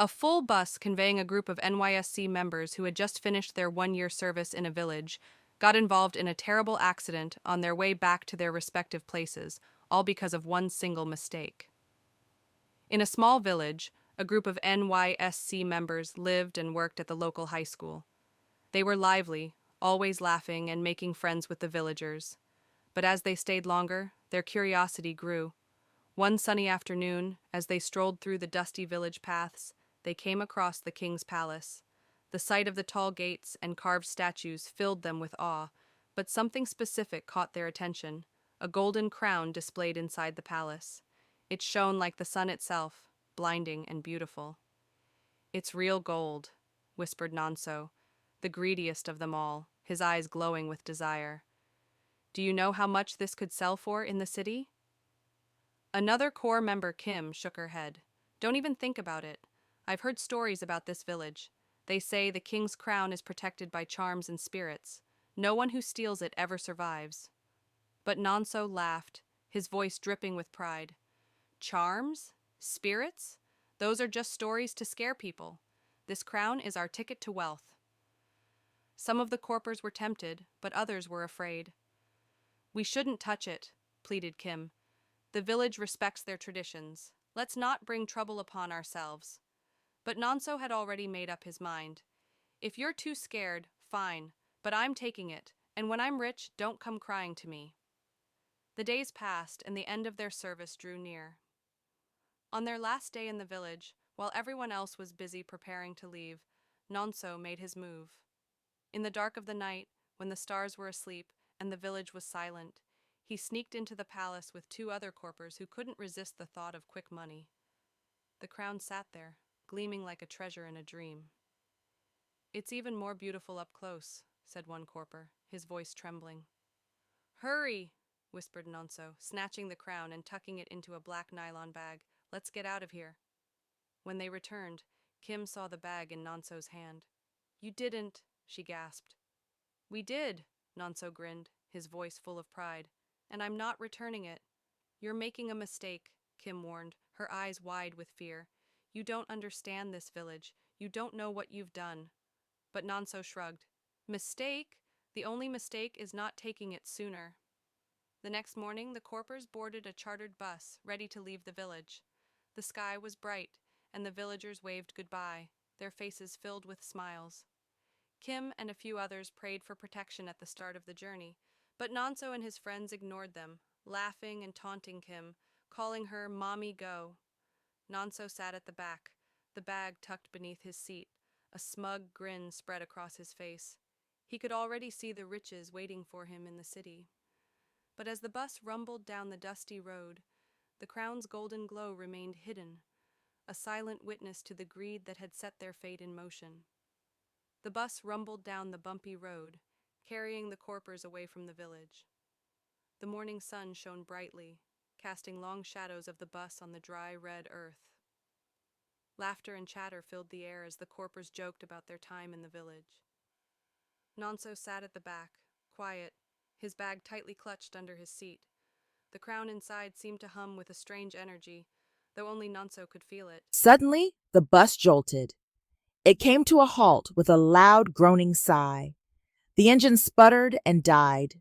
A full bus conveying a group of NYSC members who had just finished their 1 year service in a village got involved in a terrible accident on their way back to their respective places, all because of one single mistake. In a small village, a group of NYSC members lived and worked at the local high school. They were lively, always laughing and making friends with the villagers. But as they stayed longer, their curiosity grew. One sunny afternoon, as they strolled through the dusty village paths, they came across the king's palace. The sight of the tall gates and carved statues filled them with awe, but something specific caught their attention: a golden crown displayed inside the palace. It shone like the sun itself, blinding and beautiful. "It's real gold," whispered Nonso, the greediest of them all, his eyes glowing with desire. "Do you know how much this could sell for in the city?" Another core member, Kim, shook her head. "Don't even think about it. I've heard stories about this village. They say the king's crown is protected by charms and spirits. No one who steals it ever survives." But Nonso laughed, his voice dripping with pride. "Charms? Spirits? Those are just stories to scare people. This crown is our ticket to wealth." Some of the corpers were tempted, but others were afraid. "We shouldn't touch it," pleaded Kim. "The village respects their traditions. Let's not bring trouble upon ourselves." But Nonso had already made up his mind. "If you're too scared, fine, but I'm taking it, and when I'm rich, don't come crying to me." The days passed, and the end of their service drew near. On their last day in the village, while everyone else was busy preparing to leave, Nonso made his move. In the dark of the night, when the stars were asleep and the village was silent, he sneaked into the palace with two other corpers who couldn't resist the thought of quick money. The crown sat there, gleaming like a treasure in a dream. "It's even more beautiful up close," said one corper, his voice trembling. "Hurry!" whispered Nonso, snatching the crown and tucking it into a black nylon bag. "Let's get out of here." When they returned, Kim saw the bag in Nonso's hand. "You didn't," she gasped. "We did," Nonso grinned, his voice full of pride. "And I'm not returning it." "You're making a mistake," Kim warned, her eyes wide with fear. "You don't understand this village. You don't know what you've done." But Nonso shrugged. "Mistake? The only mistake is not taking it sooner." The next morning, the corpers boarded a chartered bus, ready to leave the village. The sky was bright, and the villagers waved goodbye, their faces filled with smiles. Kim and a few others prayed for protection at the start of the journey, but Nonso and his friends ignored them, laughing and taunting Kim, calling her Mommy Go. Nonso sat at the back, the bag tucked beneath his seat, a smug grin spread across his face. He could already see the riches waiting for him in the city. But as the bus rumbled down the dusty road, the crown's golden glow remained hidden, a silent witness to the greed that had set their fate in motion. The bus rumbled down the bumpy road, carrying the corpers away from the village. The morning sun shone brightly, casting long shadows of the bus on the dry, red earth. Laughter and chatter filled the air as the corpers joked about their time in the village. Nonso sat at the back, quiet, his bag tightly clutched under his seat. The crown inside seemed to hum with a strange energy, though only Nonso could feel it. Suddenly, the bus jolted. It came to a halt with a loud groaning sigh. The engine sputtered and died.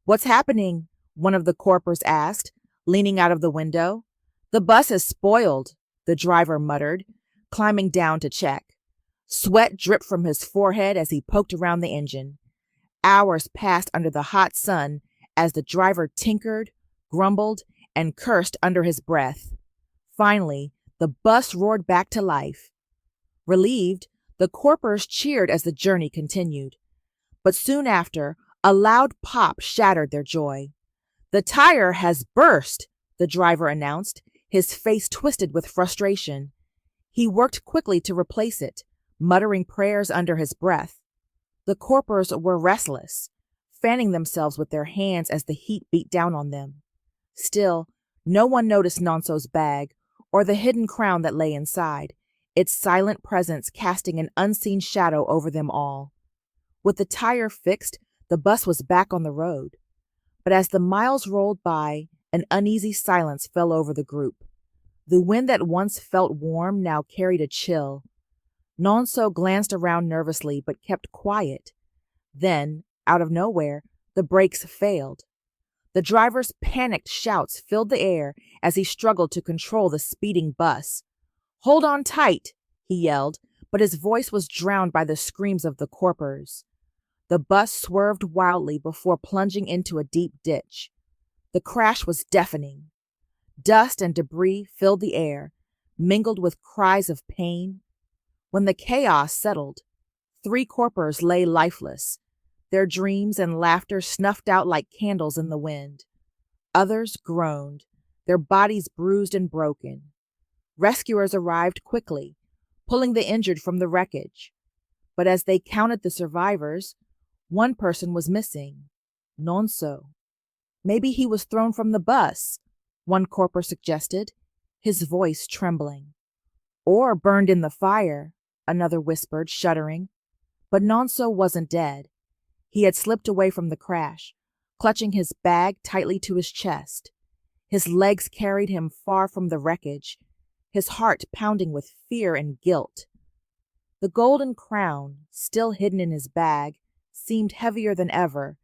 "What's happening?" one of the corpers asked, leaning out of the window. "The bus is spoiled," the driver muttered, climbing down to check. Sweat dripped from his forehead as he poked around the engine. Hours passed under the hot sun as the driver tinkered, grumbled, and cursed under his breath. Finally, the bus roared back to life. Relieved, the corpers cheered as the journey continued. But soon after, a loud pop shattered their joy. "The tire has burst," the driver announced, his face twisted with frustration. He worked quickly to replace it, muttering prayers under his breath. The corpers were restless, fanning themselves with their hands as the heat beat down on them. Still, no one noticed Nonso's bag or the hidden crown that lay inside, its silent presence casting an unseen shadow over them all. With the tire fixed, the bus was back on the road. But as the miles rolled by, an uneasy silence fell over the group. The wind that once felt warm now carried a chill. Nonso glanced around nervously but kept quiet. Then, out of nowhere, the brakes failed. The driver's panicked shouts filled the air as he struggled to control the speeding bus. "Hold on tight," he yelled, but his voice was drowned by the screams of the corpers. The bus swerved wildly before plunging into a deep ditch. The crash was deafening. Dust and debris filled the air, mingled with cries of pain. When the chaos settled, 3 corpers lay lifeless, their dreams and laughter snuffed out like candles in the wind. Others groaned, their bodies bruised and broken. Rescuers arrived quickly, pulling the injured from the wreckage. But as they counted the survivors, one person was missing: Nonso. "Maybe he was thrown from the bus," one corper suggested, his voice trembling. "Or burned in the fire," another whispered, shuddering. But Nonso wasn't dead. He had slipped away from the crash, clutching his bag tightly to his chest. His legs carried him far from the wreckage, his heart pounding with fear and guilt. The golden crown, still hidden in his bag, seemed heavier than ever,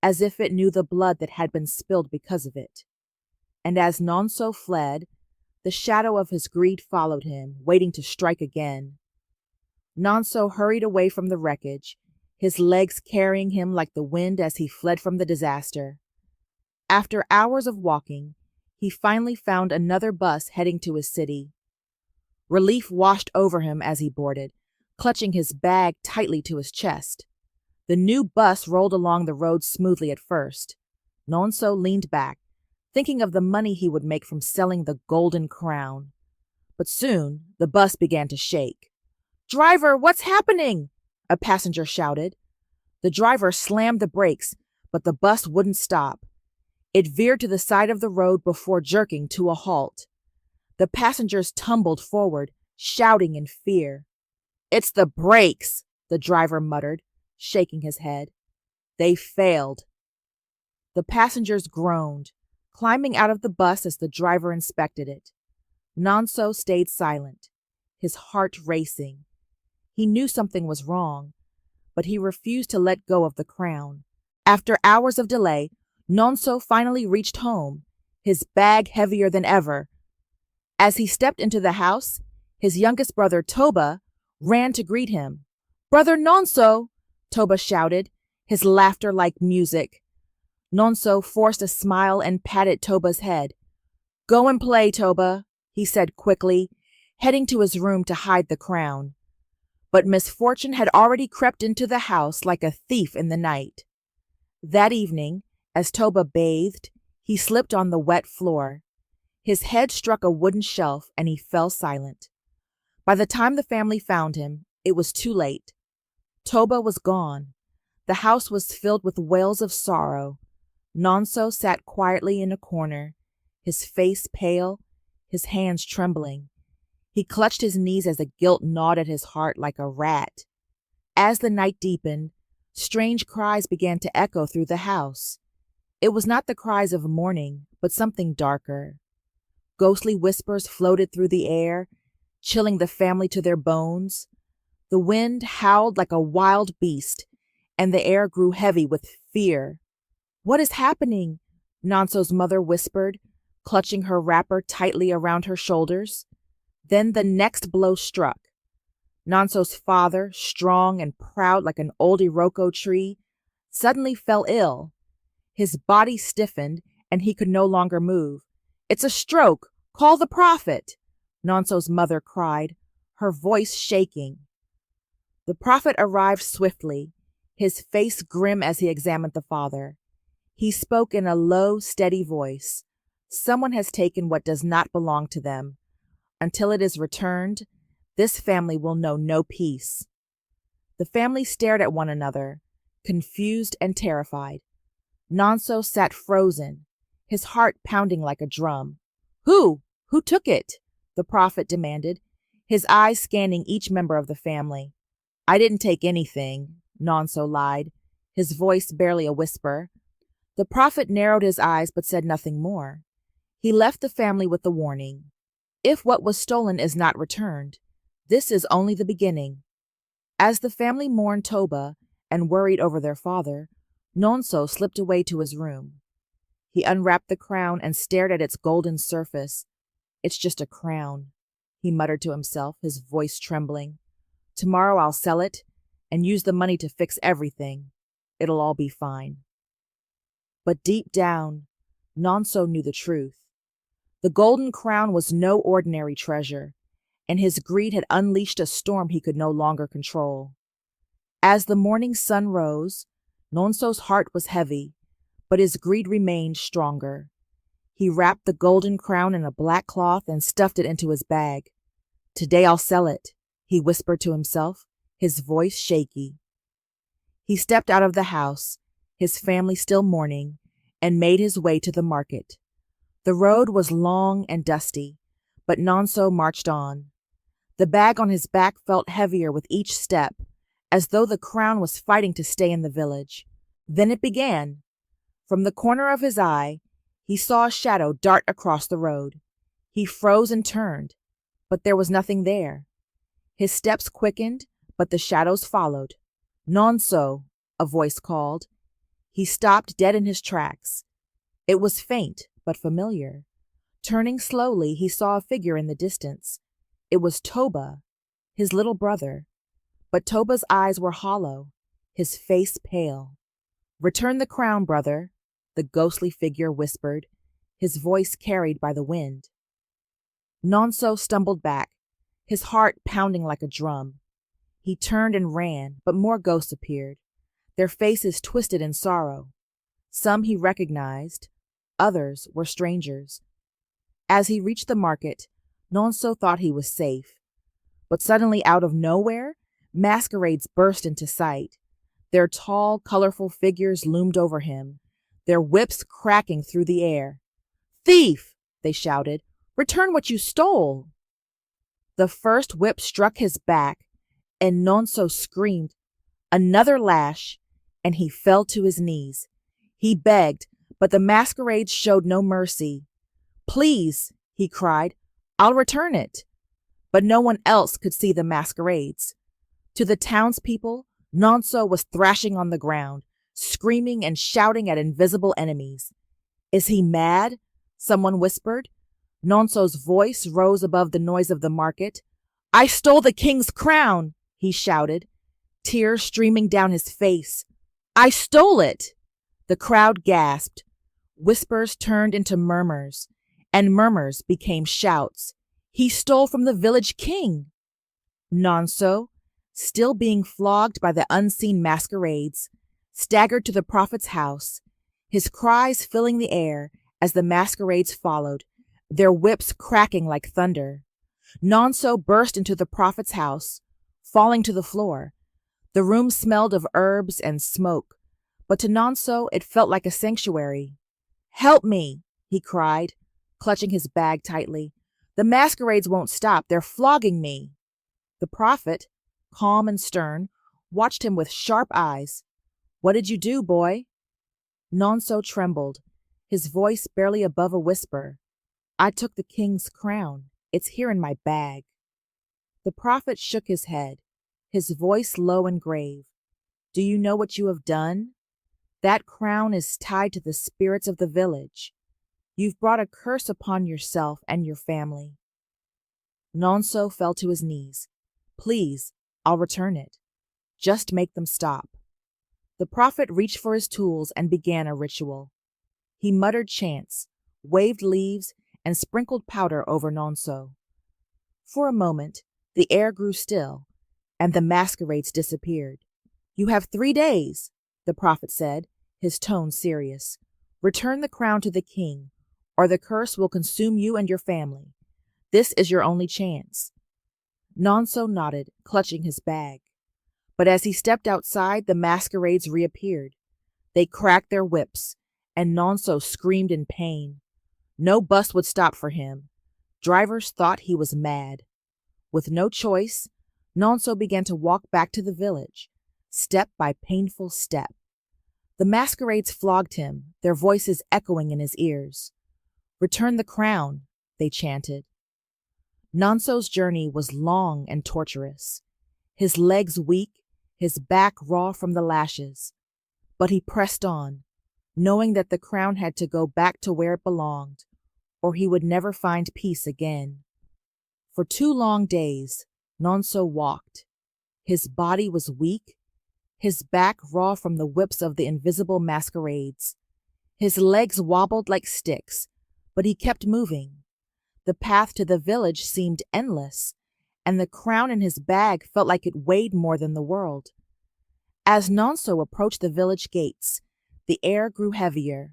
as if it knew the blood that had been spilled because of it. And as Nonso fled, the shadow of his greed followed him, waiting to strike again. Nonso hurried away from the wreckage, his legs carrying him like the wind as he fled from the disaster. After hours of walking, he finally found another bus heading to his city. Relief washed over him as he boarded, clutching his bag tightly to his chest. The new bus rolled along the road smoothly at first. Nonso leaned back, thinking of the money he would make from selling the golden crown. But soon the bus began to shake. "Driver, what's happening?" a passenger shouted. The driver slammed the brakes, but the bus wouldn't stop. It veered to the side of the road before jerking to a halt. The passengers tumbled forward, shouting in fear. "It's the brakes," the driver muttered, shaking his head. "They failed." The passengers groaned, climbing out of the bus as the driver inspected it. Nonso stayed silent, his heart racing. He knew something was wrong, but he refused to let go of the crown. After hours of delay, Nonso finally reached home, his bag heavier than ever. As he stepped into the house, his youngest brother, Toba, ran to greet him. "Brother Nonso!" Toba shouted, his laughter like music. Nonso forced a smile and patted Toba's head. "Go and play, Toba," he said quickly, heading to his room to hide the crown. But misfortune had already crept into the house like a thief in the night. That evening, as Toba bathed, he slipped on the wet floor. His head struck a wooden shelf and he fell silent. By the time the family found him, it was too late. Toba was gone. The house was filled with wails of sorrow. Nonso sat quietly in a corner, his face pale, his hands trembling. He clutched his knees as the guilt gnawed at his heart like a rat. As the night deepened, strange cries began to echo through the house. It was not the cries of mourning, but something darker. Ghostly whispers floated through the air, chilling the family to their bones. The wind howled like a wild beast, and the air grew heavy with fear. "What is happening?" Nonso's mother whispered, clutching her wrapper tightly around her shoulders. Then the next blow struck. Nonso's father, strong and proud like an old Iroko tree, suddenly fell ill. His body stiffened, and he could no longer move. "It's a stroke! Call the prophet!" Nonso's mother cried, her voice shaking. The prophet arrived swiftly, his face grim as he examined the father. He spoke in a low, steady voice. "Someone has taken what does not belong to them. Until it is returned, this family will know no peace." The family stared at one another, confused and terrified. Nonso sat frozen, his heart pounding like a drum. Who took it?" the prophet demanded, his eyes scanning each member of the family. "I didn't take anything," Nonso lied, his voice barely a whisper. The prophet narrowed his eyes but said nothing more. He left the family with the warning: if what was stolen is not returned, this is only the beginning. As the family mourned Toba and worried over their father, Nonso slipped away to his room. He unwrapped the crown and stared at its golden surface. It's just a crown, he muttered to himself, his voice trembling. Tomorrow I'll sell it and use the money to fix everything. It'll all be fine. But deep down, Nonso knew the truth. The golden crown was no ordinary treasure, and his greed had unleashed a storm he could no longer control. As the morning sun rose, Nonso's heart was heavy, but his greed remained stronger. He wrapped the golden crown in a black cloth and stuffed it into his bag. Today I'll sell it, he whispered to himself, his voice shaky. He stepped out of the house, his family still mourning, and made his way to the market. The road was long and dusty, but Nonso marched on. The bag on his back felt heavier with each step, as though the crown was fighting to stay in the village. Then it began. From the corner of his eye, he saw a shadow dart across the road. He froze and turned, but there was nothing there. His steps quickened, but the shadows followed. Nonso, a voice called. He stopped dead in his tracks. It was faint, but familiar. Turning slowly, he saw a figure in the distance. It was Toba, his little brother. But Toba's eyes were hollow, his face pale. Return the crown, brother, the ghostly figure whispered, his voice carried by the wind. Nonso stumbled back, his heart pounding like a drum. He turned and ran, but more ghosts appeared, their faces twisted in sorrow. Some he recognized, others were strangers. As he reached the market, Nonso thought he was safe. But suddenly, out of nowhere, masquerades burst into sight. Their tall, colorful figures loomed over him, their whips cracking through the air. "Thief!" they shouted. "Return what you stole!" The first whip struck his back, and Nonso screamed. Another lash, and he fell to his knees. He begged, but the masquerades showed no mercy. "Please," he cried, "I'll return it." But no one else could see the masquerades. To the townspeople, Nonso was thrashing on the ground, screaming and shouting at invisible enemies. "Is he mad?" someone whispered. Nonso's voice rose above the noise of the market. "I stole the king's crown," he shouted, tears streaming down his face. "I stole it!" The crowd gasped. Whispers turned into murmurs, and murmurs became shouts. "He stole from the village king!" Nonso, still being flogged by the unseen masquerades, staggered to the prophet's house, his cries filling the air as the masquerades followed, their whips cracking like thunder. Nonso burst into the prophet's house, falling to the floor. The room smelled of herbs and smoke, but to Nonso it felt like a sanctuary. "Help me!" he cried, clutching his bag tightly. "The masquerades won't stop. They're flogging me." The prophet, calm and stern, watched him with sharp eyes. "What did you do, boy?" Nonso trembled, his voice barely above a whisper. "I took the king's crown. It's here in my bag." The prophet shook his head, his voice low and grave. "Do you know what you have done? That crown is tied to the spirits of the village. You've brought a curse upon yourself and your family." Nonso fell to his knees. "Please, I'll return it. Just make them stop." The prophet reached for his tools and began a ritual. He muttered chants, waved leaves, and sprinkled powder over Nonso. For a moment, the air grew still, and the masquerades disappeared. "You have 3 days," the prophet said, his tone serious. "Return the crown to the king, or the curse will consume you and your family. This is your only chance." Nonso nodded, clutching his bag. But as he stepped outside, the masquerades reappeared. They cracked their whips, and Nonso screamed in pain. No bus would stop for him. Drivers thought he was mad. With no choice, Nonso began to walk back to the village, step by painful step. The masquerades flogged him, their voices echoing in his ears. "Return the crown," they chanted. Nonso's journey was long and torturous, his legs weak, his back raw from the lashes. But he pressed on, knowing that the crown had to go back to where it belonged, or he would never find peace again. For 2 long days, Nonso walked. His body was weak, his back raw from the whips of the invisible masquerades. His legs wobbled like sticks, but he kept moving. The path to the village seemed endless, and the crown in his bag felt like it weighed more than the world. As Nonso approached the village gates, the air grew heavier.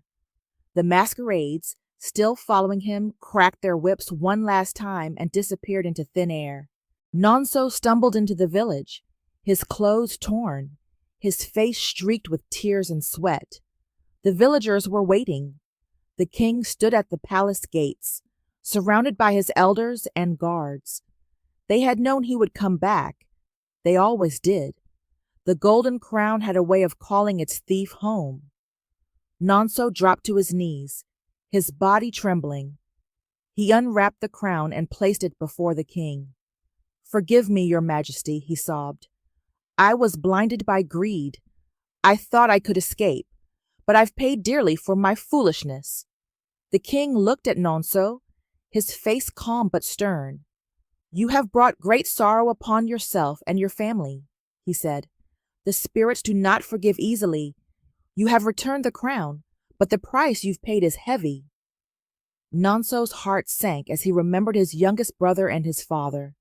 The masquerades, still following him, cracked their whips one last time and disappeared into thin air. Nonso stumbled into the village, his clothes torn, his face streaked with tears and sweat. The villagers were waiting. The king stood at the palace gates, surrounded by his elders and guards. They had known he would come back. They always did. The golden crown had a way of calling its thief home. Nonso dropped to his knees, his body trembling. He unwrapped the crown and placed it before the king. "Forgive me, your majesty," he sobbed. "I was blinded by greed. I thought I could escape, but I've paid dearly for my foolishness." The king looked at Nonso, his face calm but stern. "You have brought great sorrow upon yourself and your family," he said. "The spirits do not forgive easily. You have returned the crown, but the price you've paid is heavy." Nonso's heart sank as he remembered his youngest brother and his father.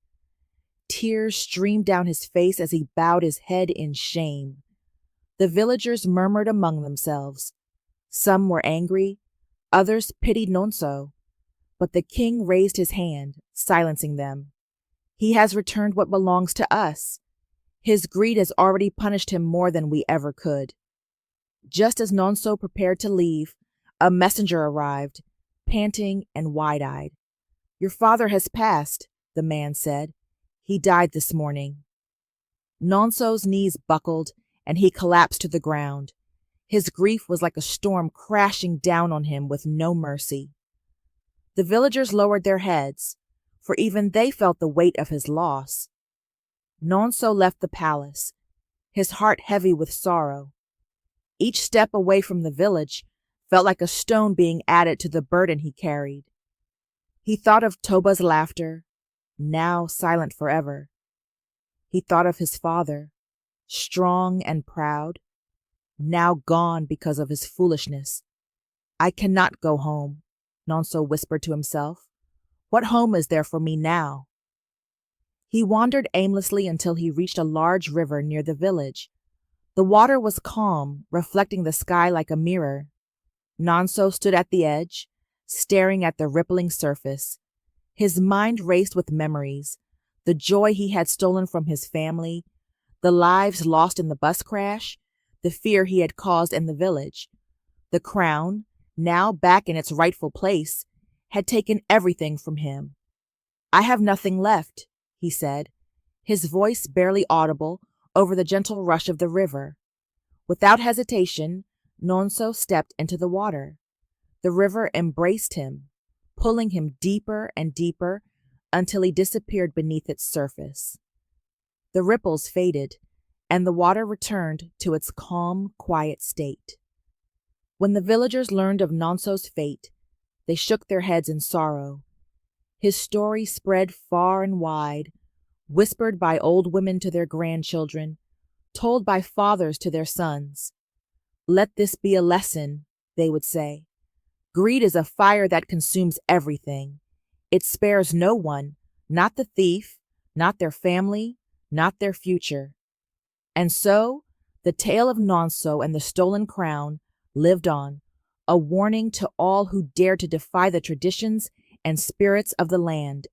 Tears streamed down his face as he bowed his head in shame. The villagers murmured among themselves. Some were angry, others pitied Nonso. But the king raised his hand, silencing them. "He has returned what belongs to us. His greed has already punished him more than we ever could." Just as Nonso prepared to leave, a messenger arrived, panting and wide-eyed. "Your father has passed," the man said. "He died this morning." Nonso's knees buckled, and he collapsed to the ground. His grief was like a storm crashing down on him with no mercy. The villagers lowered their heads, for even they felt the weight of his loss. Nonso left the palace, his heart heavy with sorrow. Each step away from the village felt like a stone being added to the burden he carried. He thought of Toba's laughter, now silent forever. He thought of his father, strong and proud, now gone because of his foolishness. "I cannot go home," Nonso whispered to himself. "What home is there for me now?" He wandered aimlessly until he reached a large river near the village. The water was calm, reflecting the sky like a mirror. Nonso stood at the edge, staring at the rippling surface. His mind raced with memories, the joy he had stolen from his family, the lives lost in the bus crash, the fear he had caused in the village. The crown, now back in its rightful place, had taken everything from him. "I have nothing left," he said, his voice barely audible over the gentle rush of the river. Without hesitation, Nonso stepped into the water. The river embraced him, pulling him deeper and deeper until he disappeared beneath its surface. The ripples faded, and the water returned to its calm, quiet state. When the villagers learned of Nonso's fate, they shook their heads in sorrow. His story spread far and wide, whispered by old women to their grandchildren, told by fathers to their sons. "Let this be a lesson," they would say. "Greed is a fire that consumes everything. It spares no one, not the thief, not their family, not their future." And so, the tale of Nonso and the stolen crown lived on, a warning to all who dared to defy the traditions and spirits of the land.